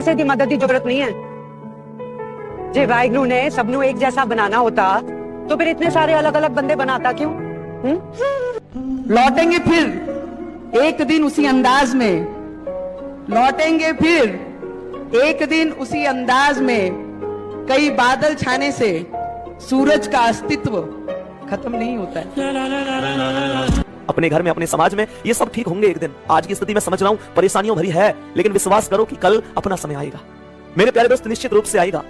ਕਿਸੇ ਦੀ ਮਦਦ ਦੀ ਜ਼ਰੂਰਤ ਨਹੀਂ ਹੈ। ਜੇ ਵਾਹਿਗੁਰੂ ਨੇ ਸਭ ਨੂੰ ਇੱਕ ਜੈਸਾ बनाना होता तो फिर इतने सारे अलग अलग बंदे बनाता क्यों? लौटेंगे फिर एक दिन उसी अंदाज में, लौटेंगे फिर एक दिन उसी अंदाज में, कई बादल छाने से सूरज का अस्तित्व खत्म नहीं होता है। अपने घर में, अपने समाज में ये सब ठीक होंगे एक दिन। आज की स्थिति में समझ रहा हूं परेशानियों भरी है, लेकिन विश्वास करो कि कल अपना समय आएगा मेरे प्यारे दोस्त, निश्चित रूप से आएगा।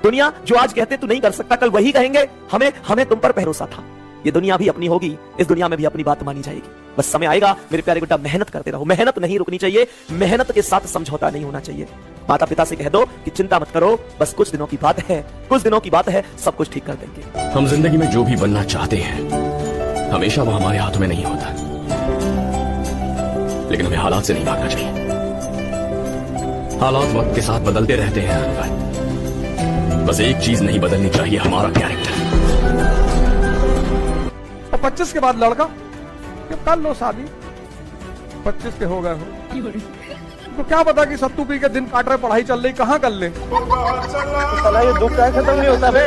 दुनिया जो आज कहते तू नहीं कर सकता, कल वही कहेंगे हमें तुम पर भरोसा था। ये दुनिया भी अपनी होगी, इस दुनिया में भी अपनी बात मानी जाएगी। बस समय आएगा मेरे प्यारे बेटा, मेहनत करते रहो, मेहनत नहीं रुकनी चाहिए, मेहनत के साथ समझौता नहीं होना चाहिए। माता पिता से कह दो कि चिंता मत करो, बस कुछ दिनों की बात है, कुछ दिनों की बात है, सब कुछ ठीक कर देंगे। हम जिंदगी में जो भी बनना चाहते हैं हमेशा वो हमारे हाथों में नहीं होता, लेकिन हमें हालात से नहीं भागना चाहिए। हालात वक्त के साथ बदलते रहते हैं, बस एक चीज नहीं बदलनी चाहिए, हमारा कैरेक्टर। और 25 के बाद लड़का कर लो शादी, 25 के हो गए हो तो क्या पता कि सत्तू पी के दिन काट रहे, पढ़ाई चल रही, कहाँ कर ले। तो ये दुख कैसे खत्म नहीं होता बे।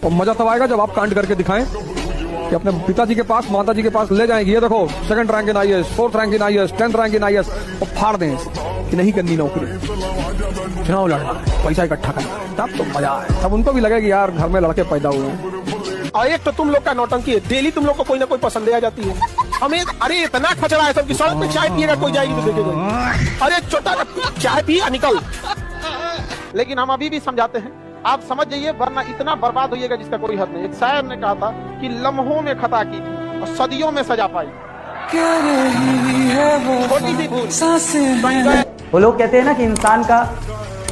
और मजा तब आएगा जब आप कांड करके दिखाएं कि अपने पिताजी के पास, माताजी के पास ले जाएंगे, ये देखो 2nd rank in IAS, 4th rank in IAS, 10th rank in IAS, और फाड़ दें कि नहीं करनी नौकरी, चुनाव लड़ना, पैसा इकट्ठा करना, तब तो मजा आए। तब उनको भी लगे कि यार घर में लड़के पैदा हुए हैं। और एक तो तुम लोग का नौटंकी है, डेली तुम लोग को कोई ना कोई पसंद आ जाती है। हमें अरे इतना खचरा है सब कि सड़क पे चाय पिएगा कोई जाएगी तो देखेगा, अरे छोटा चाय पिए निकल। लेकिन हम अभी भी समझाते हैं, आप समझ जाइए वरना इतना बर्बाद होइएगा जिसका कोई हद नहीं। एक शायर ने कहा था कि लम्हों में खता की थी और सदियों में सजा पाई। छोटी सी भूल। वो लोग कहते हैं ना कि इंसान का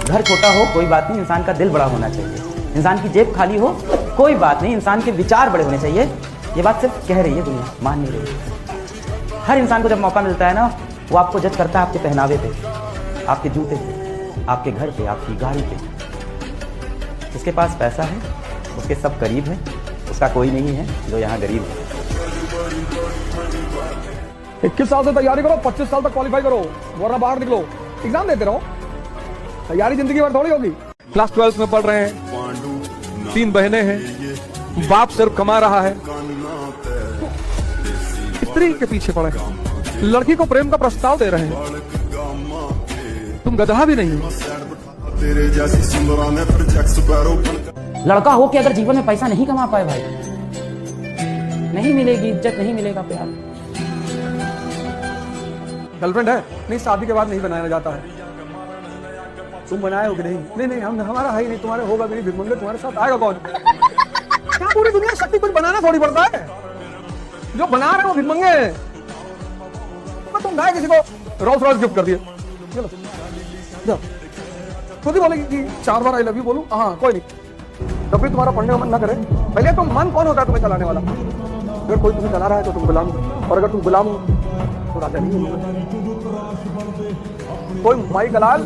घर छोटा हो कोई बात नहीं, इंसान का दिल बड़ा होना चाहिए। इंसान की जेब खाली हो कोई बात नहीं, इंसान के विचार बड़े होने चाहिए। ये बात सिर्फ कह रही है दुनिया, मान नहीं रही। हर इंसान को जब मौका मिलता है ना, वो आपको जज करता है आपके पहनावे पे, आपके जूते पे, आपके घर पे, आपकी गाड़ी पे। जिसके पास पैसा है उसके सब करीब है, उसका कोई नहीं है जो यहाँ गरीब है। 21 साल से तैयारी करो, 25 साल तक क्वालिफाई करो, वरना बाहर निकलो, एग्जाम देते रहो। तैयारी जिंदगी भर थोड़ी होगी। क्लास 12 में पढ़ रहे हैं, 3 बहनें हैं, बाप सिर्फ कमा रहा है, स्त्री के पीछे पड़े, लड़की को प्रेम का प्रस्ताव दे रहे हैं, तुम गधा भी नहीं हो। लड़का हो कि अगर जीवन में पैसा नहीं कमा पाए भाई, नहीं मिलेगी इज्जत, नहीं मिलेगा प्यार। गर्लफ्रेंड है नहीं, शादी के बाद नहीं बनाया जाता है। तुम बनाए हो कि नहीं? नहीं नहीं, हम हमारा है ही नहीं, तुम्हारे होगा भी नहीं। भिखमंगे तुम्हारे साथ आएगा कौन? क्या पूरी दुनिया शक्ति कुछ बनाना थोड़ी पड़ता है, जो बना रहे हो भिखमंगे। तुम गाय किसी को रोल्स रॉयस गिफ्ट कर दिए, चलो जाओ, खुद ही बोलेगी कि 4 बार आई लव यू बोलूं, हाँ कोई नहीं। जब भी तुम्हारा पढ़ने का मन ना करे, पहले तो मन कौन होता है तुम्हें चलाने वाला? अगर कोई तुम्हें चला रहा है तो तुम गुलाम हो, और अगर तुम गुलाम हो तो राजा नहीं हो। कोई माई कलाल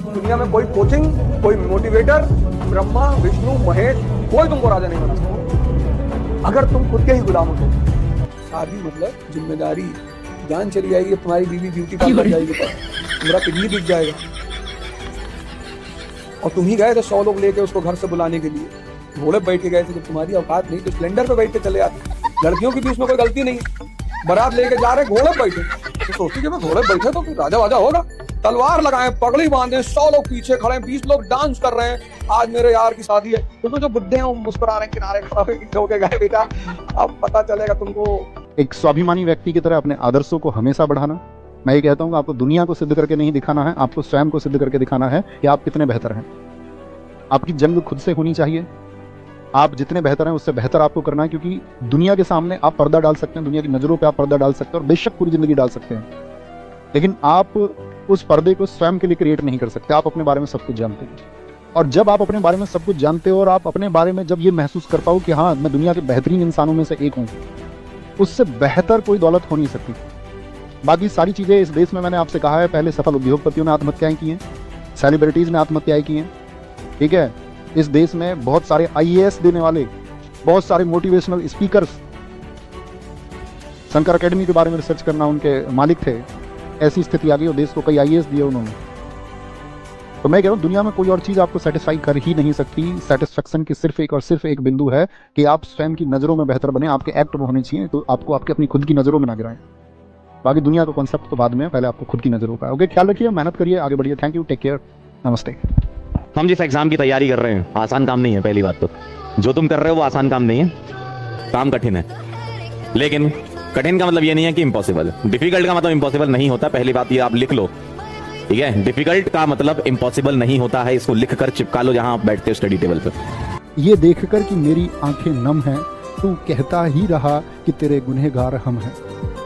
दुनिया में, कोई कोचिंग, कोई मोटिवेटर, ब्रह्मा विष्णु महेश, कोई तुमको राजा नहीं बना सकता अगर तुम खुद के ही गुलाम हो। शादी मतलब जिम्मेदारी, जान चली जाएगी तुम्हारी बीवी ब्यूटी पार्लर जाएगी, तुम्हारा किडनी बिक जाएगा। और तुम ही गए थे 100 लोग लेके उसको घर से बुलाने के लिए, घोड़े बैठ के गए थे। जब तुम्हारी औकात नहीं तो स्प्लेंडर पे बैठ के चले आते। लड़कियों की भी उसमें कोई गलती नहीं, बारात लेके जा रहे घोड़े बैठे, तो सोचती कि घोड़े बैठे तो राजा वाजा होगा, तलवार लगाए, पगड़ी बांधे, 100 लोग पीछे खड़े हैं, 20 लोग डांस कर रहे हैं, आज मेरे यार की शादी है। तो जो बुड्ढे हैं वो मुस्कुरा रहे हैं किनारे खड़े गए, बेटा अब पता चलेगा तुमको। एक स्वाभिमानी व्यक्ति की तरह अपने आदर्शों को हमेशा बढ़ाना। मैं ये कहता हूँ कि आपको दुनिया को सिद्ध करके नहीं दिखाना है, आपको स्वयं को सिद्ध करके दिखाना है कि आप कितने बेहतर हैं। आपकी जंग खुद से होनी चाहिए, आप जितने बेहतर हैं उससे बेहतर आपको करना है। क्योंकि दुनिया के सामने आप पर्दा डाल सकते हैं, दुनिया की नजरों पे आप पर्दा डाल सकते हैं और बेशक पूरी जिंदगी डाल सकते हैं, लेकिन आप उस पर्दे को स्वयं के लिए क्रिएट नहीं कर सकते। आप अपने बारे में सब कुछ जानते हैं, और जब आप अपने बारे में सब कुछ जानते हो और आप अपने बारे में जब ये महसूस कर पाओ कि हाँ मैं दुनिया के बेहतरीन इंसानों में से एक हूँ, उससे बेहतर कोई दौलत हो नहीं सकती। बाकी सारी चीज़ें इस देश में मैंने आपसे कहा है, पहले सफल उद्योगपतियों ने आत्महत्याएं की हैं, सेलिब्रिटीज़ ने आत्महत्याएं की हैं, ठीक है। इस देश में बहुत सारे आईएएस देने वाले, बहुत सारे मोटिवेशनल स्पीकर्स, शंकर एकेडमी के बारे में रिसर्च करना उनके मालिक थे। ऐसी स्थिति आ गई और देश को कई आईएएस दिए उन्होंने, तो मैं कह रहा हूँ दुनिया में कोई और चीज़ आपको सेटिस्फाई कर ही नहीं सकती। सेटिस्फेक्शन की सिर्फ एक और सिर्फ एक बिंदु है कि आप स्वयं की नज़रों में बेहतर बने, आपके एक्ट में होने चाहिए, तो आपको आपके अपनी खुद की नज़रों में ना गिराएं। बाकी दुनिया का कॉन्सेप्ट तो बाद में, पहले आपको खुद की नज़रों का। ओके, ख्याल रखिए, मेहनत करिए, आगे बढ़िए। थैंक यू, टेक केयर, नमस्ते। हम जिस एग्जाम की तैयारी कर रहे हैं आसान काम नहीं है। पहली बात तो जो तुम कर रहे हो वो आसान काम नहीं है, काम कठिन है। लेकिन कठिन का मतलब ये नहीं है कि इम्पॉसिबल। डिफिकल्ट का मतलब इम्पॉसिबल नहीं होता, पहली बात ये आप लिख लो, ठीक है। डिफिकल्ट का मतलब इम्पॉसिबल नहीं होता है, इसको लिख कर चिपका लो जहां आप बैठते हो स्टडी टेबल पर। ये देखकर कि मेरी आंखें नम हैं, तू कहता ही रहा कि तेरे गुनहगार हम हैं।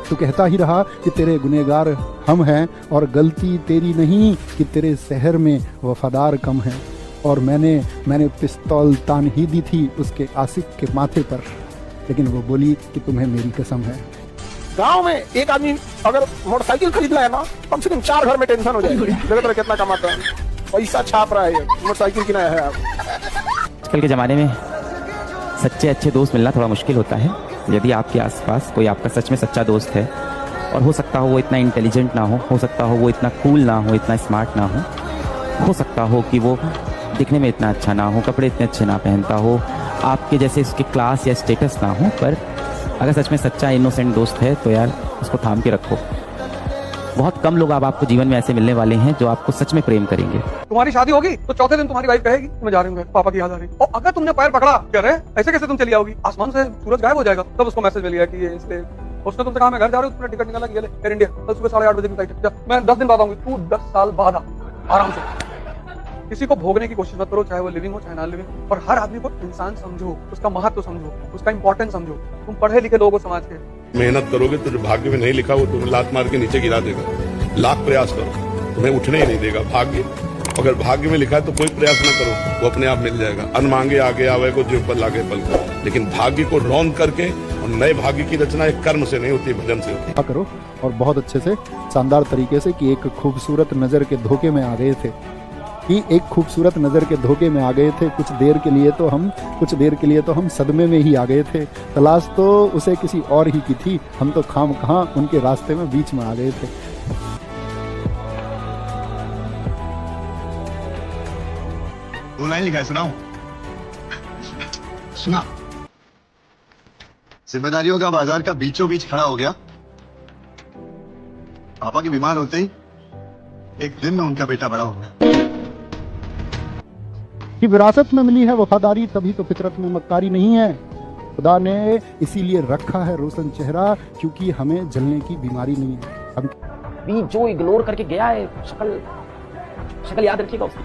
तू कहता ही रहा कि तेरे गुनहगार हम हैं, और गलती तेरी नहीं कि तेरे शहर में वफादार कम हैं। और मैंने पिस्तौल तान ही दी थी उसके आशिक के माथे पर, लेकिन वो बोली कि तुम्हें मेरी कसम है। गांव में एक आदमी अगर मोटरसाइकिल खरीद लाया ना, कम से कम 4 घर में टेंशन हो जाएगी। देखो तो कितना कमाता है, पैसा छाप रहा है, मोटरसाइकिल किनाया है। आजकल के ज़माने में सच्चे अच्छे दोस्त मिलना थोड़ा मुश्किल होता है। यदि आपके आसपास कोई आपका सच में सच्चा दोस्त है, और हो सकता हो वो इतना इंटेलिजेंट ना हो सकता हो वो इतना कूल ना हो, इतना स्मार्ट ना हो सकता हो कि वो दिखने में इतना अच्छा ना हो, कपड़े इतने अच्छे ना पहनता हो, आपके जैसे उसके क्लास या स्टेटस ना हो, पर अगर सच में सच्चा इनोसेंट दोस्त है तो यार उसको थाम के रखो। बहुत कम लोग अब आपको जीवन में ऐसे मिलने वाले हैं जो आपको सच में प्रेम करेंगे। तुम्हारी शादी होगी तो चौथे दिन तुम्हारी वाइफ कहेगी मैं जा रही हूँ, पापा की याद आ रही है। और अगर तुमने पैर पकड़ा, कह रहे ऐसे कैसे तुम चली आओगी, आसमान से सूरज गायब हो जाएगा, तब उसको मैसेज मिल गया कि ये इसलिए उसने तुमसे कहा मैं घर जा रही हूँ, तुमने टिकट निकाला कि एयर इंडिया, कल सुबह 8:30 बजे की फ्लाइट है, मैं 10 दिन बाद आऊंगी, तू 10 साल बाद आ, आराम से। किसी को भोगने की कोशिश मत करो, चाहे वो लिविंग हो चाहे नॉन लिविंग। और हर आदमी को इंसान समझो, उसका महत्व समझो, उसका इंपॉर्टेंस समझो। तुम पढ़े लिखे लोग हो समाज के, मेहनत करोगे तो जो भाग्य में नहीं लिखा वो तुम्हें लात मार के नीचे गिरा देगा। लाख प्रयास करो, तुम्हें उठने ही नहीं देगा भाग्य। अगर भाग्य में लिखा है तो कोई प्रयास न करो, वो अपने आप मिल जाएगा। अनमांगे आगे आवे को, जीव पर लागे पल। लेकिन भाग्य को रौंद करके और नए भाग्य की रचना एक कर्म से नहीं होती, भजन से होती। करो और बहुत अच्छे से शानदार तरीके से कि एक खूबसूरत नजर के धोखे में आ गए थे, कि एक खूबसूरत नजर के धोखे में आ गए थे। कुछ देर के लिए तो हम सदमे में ही आ गए थे। तलाश तो उसे किसी और ही की थी, हम तो खामखा उनके रास्ते में बीच में आ गए थे। वो लाइन लिखा है, सुनाओ। सुना। जिम्मेदारियों का बाजार का बीचों बीच खड़ा हो गया। पापा के बीमार होते ही एक दिन में उनका बेटा बड़ा हो गया। कि विरासत में मिली है वफादारी, तभी तो फितरत में मक्कारी नहीं है। खुदा ने इसीलिए रखा है रोशन चेहरा, क्योंकि हमें जलने की बीमारी नहीं है। हम अभी जो इग्नोर करके गया है, शक्ल याद रखिएगा उसकी।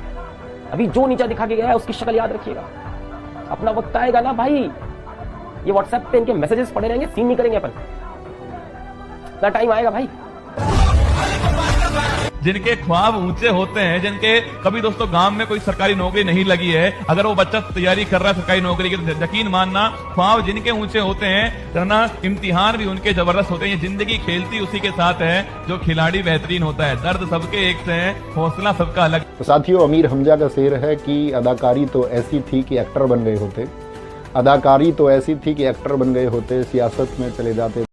अभी जो नीचा दिखा के गया है उसकी शक्ल याद रखिएगा। अपना वक्त आएगा ना भाई, ये व्हाट्सएप पे इनके मैसेजेस पड़े रहेंगे, सीन नहीं करेंगे अपन। इतना टाइम आएगा भाई। जिनके ख्वाब ऊंचे होते हैं, जिनके कभी दोस्तों गांव में कोई सरकारी नौकरी नहीं लगी है, अगर वो बच्चा तैयारी कर रहा है सरकारी नौकरी की, तो यकीन मानना ख्वाब जिनके ऊंचे होते हैं, करना इम्तिहान भी उनके जबरदस्त होते हैं। ये जिंदगी खेलती उसी के साथ है जो खिलाड़ी बेहतरीन होता है। दर्द सबके एक से है, हौसला सबका अलग। तो साथियों, अमीर हमजा का शेर है कि अदाकारी तो ऐसी थी कि एक्टर बन गए होते, अदाकारी तो ऐसी थी कि एक्टर बन गए होते, सियासत में चले जाते।